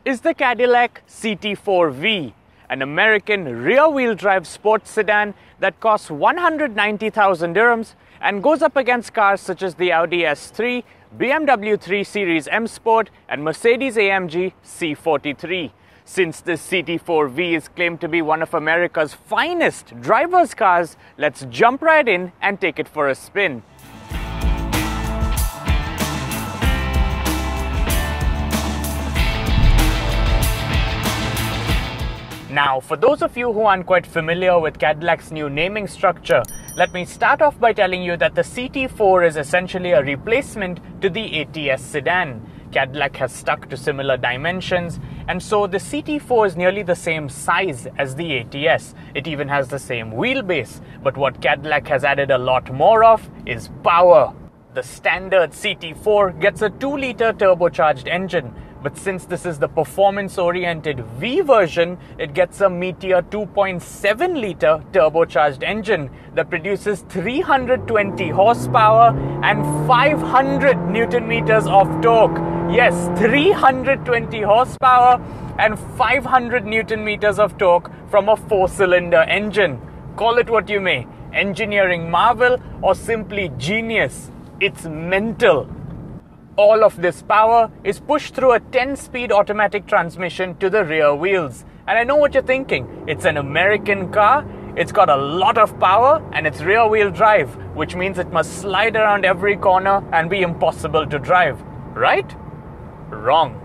is the Cadillac CT4-V, an American rear-wheel drive sports sedan that costs 190,000 dirhams and goes up against cars such as the Audi S3, BMW 3 Series M Sport and Mercedes-AMG C43. Since this CT4-V is claimed to be one of America's finest driver's cars, let's jump right in and take it for a spin. Now, for those of you who aren't quite familiar with Cadillac's new naming structure, let me start off by telling you that the CT4 is essentially a replacement to the ATS sedan. Cadillac has stuck to similar dimensions, and so the CT4 is nearly the same size as the ATS. It even has the same wheelbase, but what Cadillac has added a lot more of is power. The standard CT4 gets a 2-liter turbocharged engine, but since this is the performance-oriented V version, it gets a meteor 2.7-liter turbocharged engine that produces 320 horsepower and 500 Newton-meters of torque. Yes, 320 horsepower and 500 Newton-meters of torque from a 4-cylinder engine. Call it what you may, engineering marvel or simply genius. It's mental. All of this power is pushed through a 10-speed automatic transmission to the rear wheels. And I know what you're thinking. It's an American car, it's got a lot of power, and it's rear-wheel drive, which means it must slide around every corner and be impossible to drive. Right? Wrong.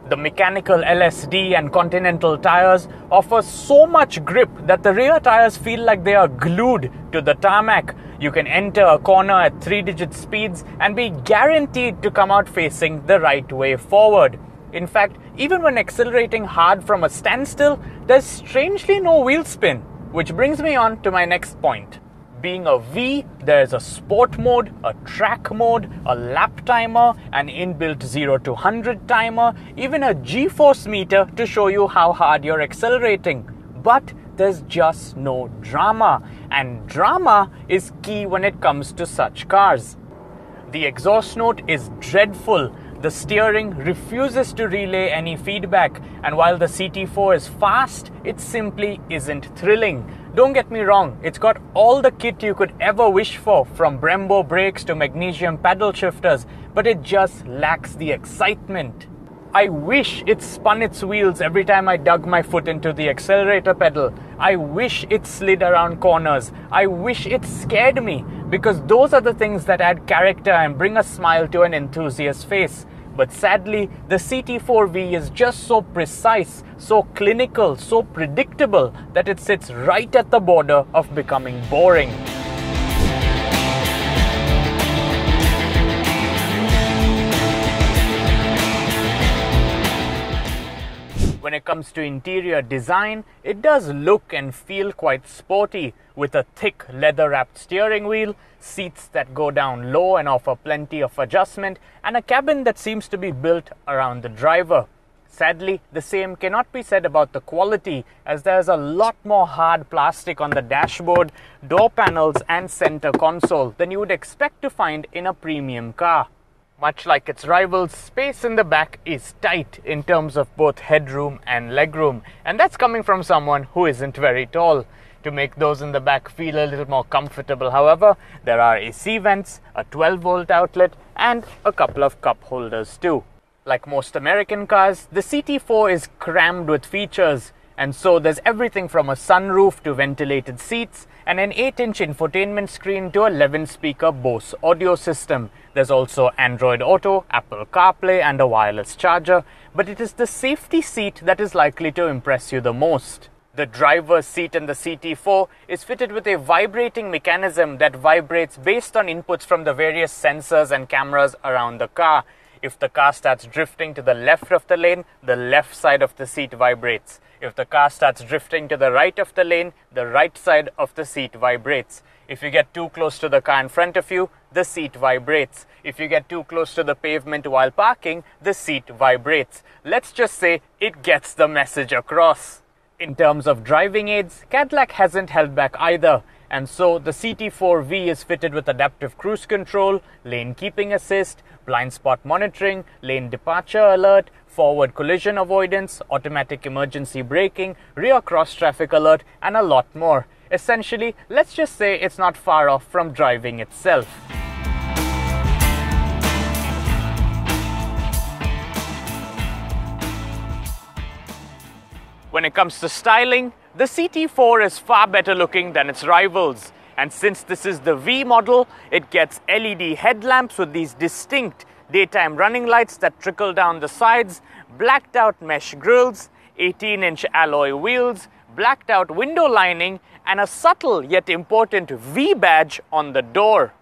The mechanical LSD and Continental tires offer so much grip that the rear tires feel like they are glued to the tarmac. You can enter a corner at 3-digit speeds and be guaranteed to come out facing the right way forward. In fact, even when accelerating hard from a standstill, there's strangely no wheel spin, which brings me on to my next point. Being a V, there's a sport mode, a track mode, a lap timer, an inbuilt 0 to 100 timer, even a G-force meter to show you how hard you're accelerating. But there's just no drama, and drama is key when it comes to such cars. The exhaust note is dreadful. The steering refuses to relay any feedback, and while the CT4 is fast, it simply isn't thrilling. Don't get me wrong, it's got all the kit you could ever wish for, from Brembo brakes to magnesium paddle shifters, but it just lacks the excitement. I wish it spun its wheels every time I dug my foot into the accelerator pedal. I wish it slid around corners. I wish it scared me, because those are the things that add character and bring a smile to an enthusiast's face. But sadly, the CT4-V is just so precise, so clinical, so predictable that it sits right at the border of becoming boring. When it comes to interior design, it does look and feel quite sporty, with a thick leather-wrapped steering wheel, seats that go down low and offer plenty of adjustment, and a cabin that seems to be built around the driver. Sadly, the same cannot be said about the quality, as there's a lot more hard plastic on the dashboard, door panels and center console than you would expect to find in a premium car. Much like its rivals, space in the back is tight in terms of both headroom and legroom, and that's coming from someone who isn't very tall. To make those in the back feel a little more comfortable, however, there are AC vents, a 12-volt outlet, and a couple of cup holders too. Like most American cars, the CT4 is crammed with features, and so there's everything from a sunroof to ventilated seats, and an 8-inch infotainment screen to a 11-speaker Bose audio system. There's also Android Auto, Apple CarPlay and a wireless charger, but it is the safety seat that is likely to impress you the most. The driver's seat in the CT4 is fitted with a vibrating mechanism that vibrates based on inputs from the various sensors and cameras around the car. If the car starts drifting to the left of the lane, the left side of the seat vibrates. If the car starts drifting to the right of the lane, the right side of the seat vibrates. If you get too close to the car in front of you, the seat vibrates. If you get too close to the pavement while parking, the seat vibrates. Let's just say it gets the message across. In terms of driving aids, Cadillac hasn't held back either. And so the CT4-V is fitted with adaptive cruise control, lane keeping assist, blind spot monitoring, lane departure alert, forward collision avoidance, automatic emergency braking, rear cross traffic alert, and a lot more. Essentially, let's just say it's not far off from driving itself. When it comes to styling, the CT4 is far better looking than its rivals. And since this is the V model, it gets LED headlamps with these distinct daytime running lights that trickle down the sides, blacked out mesh grills, 18-inch alloy wheels, blacked out window lining, and a subtle yet important V badge on the door.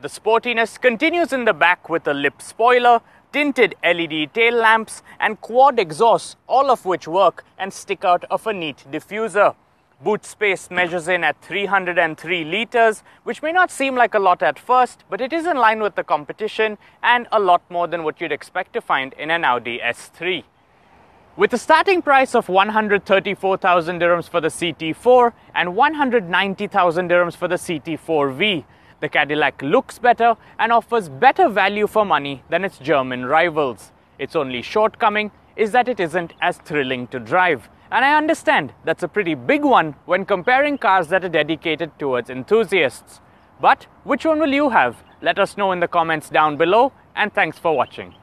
The sportiness continues in the back with a lip spoiler, tinted LED tail lamps, and quad exhausts, all of which work and stick out of a neat diffuser. Boot space measures in at 303 litres, which may not seem like a lot at first, but it is in line with the competition and a lot more than what you'd expect to find in an Audi S3. With a starting price of 134,000 dirhams for the CT4 and 190,000 dirhams for the CT4-V, the Cadillac looks better and offers better value for money than its German rivals. Its only shortcoming is that it isn't as thrilling to drive. And I understand that's a pretty big one when comparing cars that are dedicated towards enthusiasts. But which one will you have? Let us know in the comments down below, and thanks for watching.